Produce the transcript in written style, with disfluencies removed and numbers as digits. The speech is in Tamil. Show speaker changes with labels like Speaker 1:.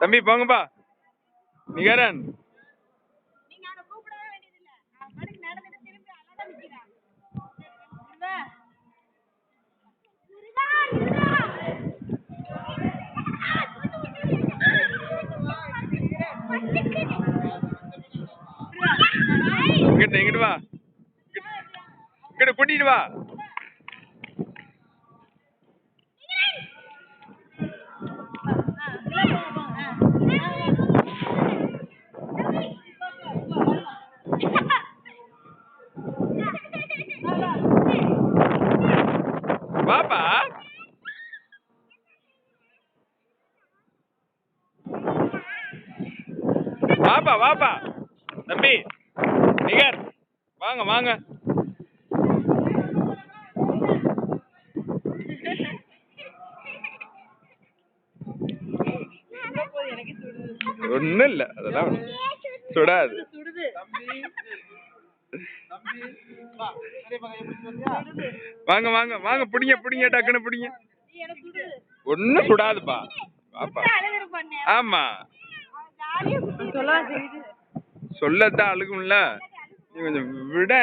Speaker 1: தம்பி போங்கப்பா. நிகரன் இங்கிட்டு வா, இங்கிட்டு கூட்டிட்டு வா. வாப்பா. வாப்பா வாப்பா தம்பி நிகர் வாங்க வாங்க. ஒன்னும் இல்ல, அதெல்லாம் சுடாது. வாங்க வாங்க வாங்க, புடிங்க புடிங்க, டக்குன்னு புடிங்க. ஒன்னும் சுடாதுப்பா. பாப்பா ஆமா சொல்லத்தான் அழுகும்ல, நீ கொஞ்சம் விட.